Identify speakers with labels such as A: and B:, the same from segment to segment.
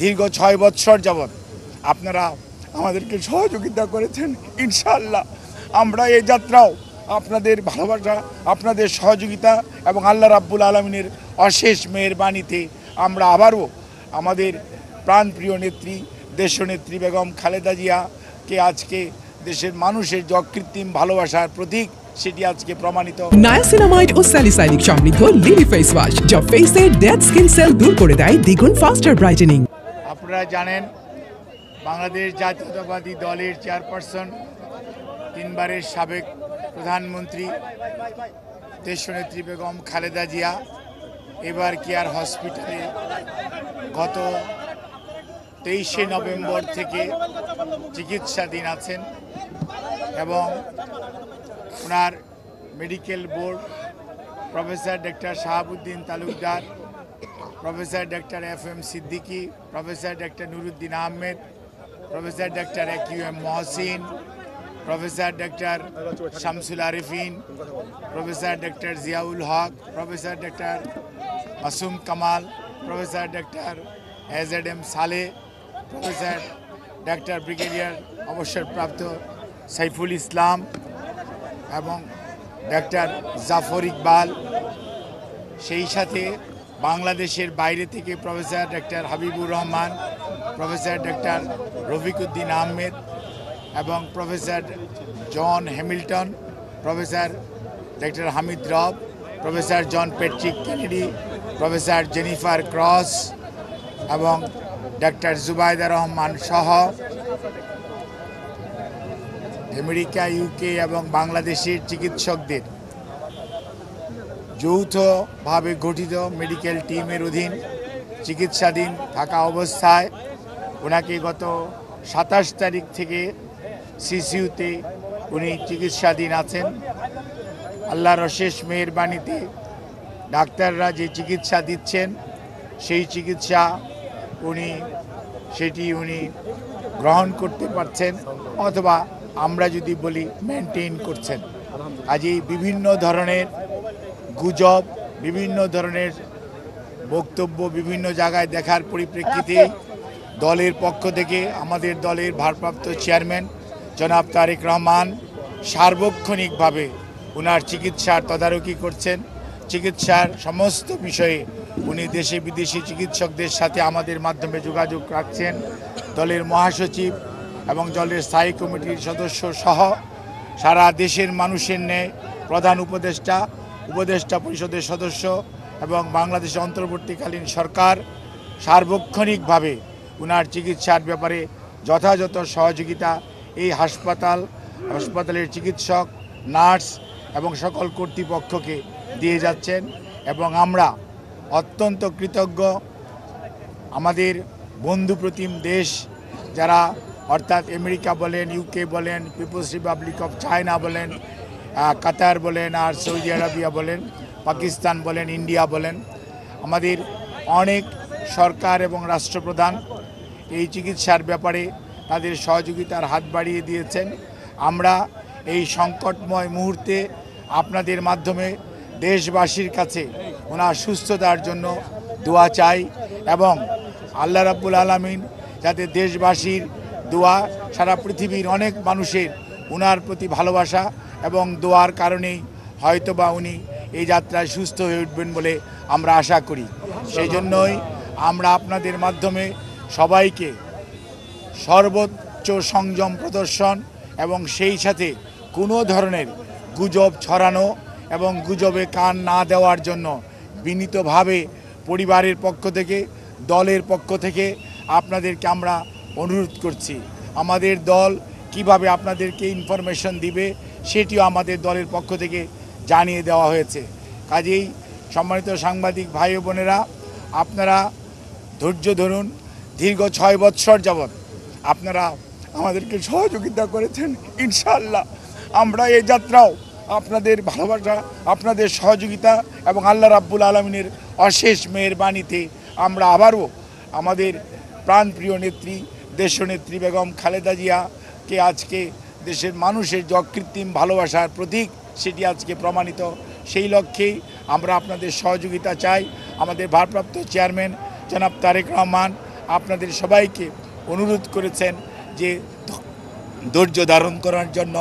A: দীর্ঘ 6 বৎসর যাবৎ আপনারা আমাদেরকে সহযোগিতা করেছেন। ইনশাআল্লাহ আমরা এই যাত্রাও আপনাদের ভালোবাসা, আপনাদের সহযোগিতা এবং আল্লাহ রাব্বুল আলামিনের অশেষ মেহেরবানিতে আমরা আবারও আমাদের প্রাণপ্রিয় নেত্রী দেশনেত্রী বেগম খালেদা জিয়াকে আজকে দেশের মানুষের যে অকৃত্রিম ভালোবাসার প্রতীক সেটি আজকে প্রমাণিত।
B: নায়াসিনামাইড ও স্যালিসাইলিক সমৃদ্ধ লিলি ফেস ওয়াশ যা ফেসের ডেড স্কিন সেল দূর করে দেয় দ্বিগুণ ফাস্টার ব্রাইটেনিং।
A: আপনারা জানেন বাংলাদেশ জাতীয়তাবাদী দলের চেয়ারপারসন, 3 বারের সাবেক প্রধানমন্ত্রী দেশনেত্রী বেগম খালেদা জিয়া এবার কেয়ার হসপিটালে গত 23শে নভেম্বর থেকে চিকিৎসাধীন আছেন এবং ওনার medical board professor doctor Shahabuddin Talukdar, professor doctor FM Siddiqui, professor doctor Nuruddin Ahmed, professor doctor AQM Mohsin, professor doctor Shamsul Arefin, professor doctor Ziaul Haque, professor doctor Masum Kamal, professor doctor AZM Saleh, professor doctor brigadier অবসরপ্রাপ্ত সাইফুল ইসলাম এবং ডক্টর জাফর ইকবাল, সেই সাথে বাংলাদেশের বাইরে থেকে professor doctor Habibur Rahman, professor doctor Rafiquddin Ahmed এবং professor John Hamilton, professor doctor Hamid Rab, professor John Patrick Kennedy, professor Jennifer Cross এবং doctor Zubaida Rahman সহ আমেরিকা, UK এবং বাংলাদেশের চিকিৎসকদের যৌথভাবে গঠিত মেডিকেল টিমের অধীন চিকিৎসাধীন থাকা অবস্থায় ওনাকে গত 27 তারিখ থেকে CCUতে উনি চিকিৎসাধীন আছেন। আল্লাহর অশেষ মেহেরবানিতে ডাক্তাররা যে চিকিৎসা দিচ্ছেন সেই চিকিৎসা সেটি উনি গ্রহণ করতে পারছেন অথবা আমরা যদি বলি মেনটেন করছেন। কাজেই বিভিন্ন ধরনের গুজব, বিভিন্ন ধরনের বক্তব্য বিভিন্ন জায়গায় দেখার পরিপ্রেক্ষিতে দলের পক্ষ থেকে আমাদের দলের ভারপ্রাপ্ত চেয়ারম্যান জনাব তারেক রহমান সার্বক্ষণিকভাবে ওনার চিকিৎসার তদারকি করছেন। চিকিৎসার সমস্ত বিষয়ে উনি দেশে বিদেশি চিকিৎসকদের সাথে আমাদের মাধ্যমে যোগাযোগ রাখছেন। দলের মহাসচিব এবং দলের স্থায়ী কমিটির সদস্য সহ সারা দেশের মানুষের ন্যায় প্রধান উপদেষ্টা পরিষদের সদস্য এবং বাংলাদেশের অন্তর্বর্তীকালীন সরকার সার্বক্ষণিকভাবে ওনার চিকিৎসার ব্যাপারে যথাযথ সহযোগিতা এই হাসপাতালের চিকিৎসক, নার্স এবং সকল কর্তৃপক্ষকে দিয়ে যাচ্ছেন এবং আমরা অত্যন্ত কৃতজ্ঞ। আমাদের বন্ধুপ্রতিম দেশ যারা অর্থাৎ আমেরিকা বলেন, UK বলেন, পিপলস রিপাবলিক অফ চায়না বলেন, কাতার বলেন, আর সৌদি আরবিয়া বলেন, পাকিস্তান বলেন, ইন্ডিয়া বলেন, আমাদের অনেক সরকার এবং রাষ্ট্রপ্রধান এই চিকিৎসার ব্যাপারে তাদের সহযোগিতার হাত বাড়িয়ে দিয়েছেন। আমরা এই সংকটময় মুহূর্তে আপনাদের মাধ্যমে দেশবাসীর কাছে ওনার সুস্থতার জন্য দোয়া চাই এবং আল্লাহ রাব্বুল আলামিন যাতে দেশবাসীর দোয়া, সারা পৃথিবীর অনেক মানুষের ওনার প্রতি ভালোবাসা এবং দোয়ার কারণেই হয়তোবা উনি এই যাত্রায় সুস্থ হয়ে উঠবেন বলে আমরা আশা করি। সেই জন্যই আমরা আপনাদের মাধ্যমে সবাইকে সর্বোচ্চ সংযম প্রদর্শন এবং সেই সাথে কোনো ধরনের গুজব ছড়ানো এবং গুজবে কান না দেওয়ার জন্য বিনীতভাবে পরিবারের পক্ষ থেকে, দলের পক্ষ থেকে আপনাদেরকে আমরা অনুরোধ করছি। আমাদের দল কিভাবে আপনাদেরকে ইনফরমেশন দিবে সেটিও আমাদের দলের পক্ষ থেকে জানিয়ে দেওয়া হয়েছে। কাজেই সম্মানিত সাংবাদিক ভাই ও বোনেরা, আপনারা ধৈর্য ধরুন। দীর্ঘ 6 বৎসর যাবৎ আপনারা আমাদেরকে সহযোগিতা করেছেন। ইনশাআল্লাহ আমরা এই যাত্রাও আপনাদের ভালোবাসা, আপনাদের সহযোগিতা এবং আল্লাহ রাব্বুল আলামিনের অশেষ মেহেরবানিতে আমরা আবারও আমাদের প্রাণপ্রিয় নেত্রী দেশনেত্রী বেগম খালেদা জিয়াকে আজকে দেশের মানুষের যে অকৃত্রিম ভালোবাসার প্রতীক সেটি আজকে প্রমাণিত। সেই লক্ষ্যেই আমরা আপনাদের সহযোগিতা চাই। আমাদের ভারপ্রাপ্ত চেয়ারম্যান জনাব তারেক রহমান আপনাদের সবাইকে অনুরোধ করেছেন যে ধৈর্য ধারণ করার জন্য,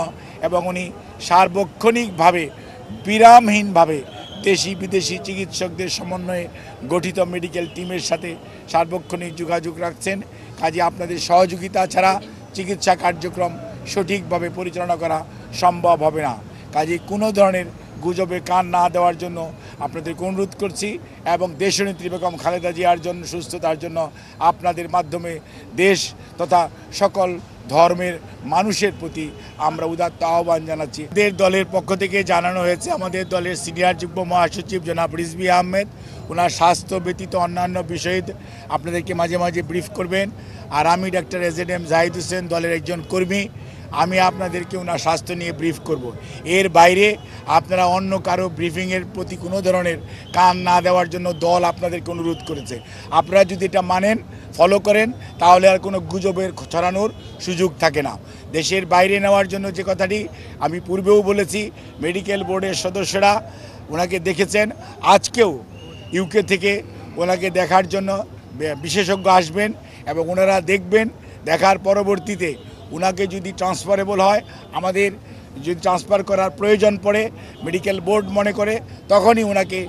A: এবং উনি সার্বক্ষণিকভাবে বিরামহীনভাবে দেশি বিদেশি চিকিৎসকদের সমন্বয়ে গঠিত মেডিকেল টিমের সাথে সার্বক্ষণিক যোগাযোগ রাখছেন। কাজে আপনাদের সহযোগিতা ছাড়া চিকিৎসা কার্যক্রম সঠিকভাবে পরিচালনা করা সম্ভব হবে না। কাজে কোনো ধরনের গুজবে কান না দেওয়ার জন্য আপনাদেরকে অনুরোধ করছি, এবং দেশনেত্রী বেগম খালেদা জিয়ার জন্য সুস্থতার জন্য আপনাদের মাধ্যমে দেশ তথা সকল ধর্মের মানুষের প্রতি আমরা উদাত্ত আহ্বান জানাচ্ছি। আমাদের দলের পক্ষ থেকে জানানো হয়েছে, আমাদের দলের সিনিয়র যুগ্ম মহাসচিব জনাব রিজভী আহমেদ ওনার স্বাস্থ্য ব্যতীত অন্যান্য বিষয়ে আপনাদেরকে মাঝে মাঝে ব্রিফ করবেন। আর আমি ডাক্তার এজেডএম জাহিদ হোসেন, দলের একজন কর্মী, আমি আপনাদেরকে ওনার স্বাস্থ্য নিয়ে ব্রিফ করব। এর বাইরে আপনারা অন্য কারো ব্রিফিংয়ের প্রতি কোনো ধরনের কান না দেওয়ার জন্য দল আপনাদেরকে অনুরোধ করেছে। আপনারা যদি এটা মানেন, ফলো করেন, তাহলে আর কোনো গুজবের ছড়ানোর সুযোগ থাকে না। দেশের বাইরে নেওয়ার জন্য যে কথাটি আমি পূর্বেও বলেছি, মেডিকেল বোর্ডের সদস্যরা ওনাকে দেখেছেন। আজকেও ইউকে থেকে ওনাকে দেখার জন্য বিশেষজ্ঞ আসবেন, এবং ওনারা দেখবেন। দেখার পরবর্তীতে ওনাকে যদি ট্রান্সফারেবল হয়, আমাদের যদি ট্রান্সফার করার প্রয়োজন পড়ে মেডিকেল বোর্ড মনে করে, তখনই ওনাকে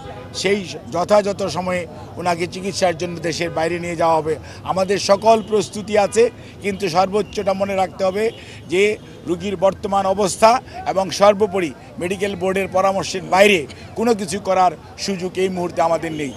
A: সেই যথাযথ সময়ে ওনাকে চিকিৎসার জন্য দেশের বাইরে নিয়ে যাওয়া হবে। আমাদের সকল প্রস্তুতি আছে, কিন্তু সর্বোচ্চটা মনে রাখতে হবে যে রোগীর বর্তমান অবস্থা এবং সর্বোপরি মেডিকেল বোর্ডের পরামর্শের বাইরে কোনো কিছু করার সুযোগ এই মুহূর্তে আমাদের নেই।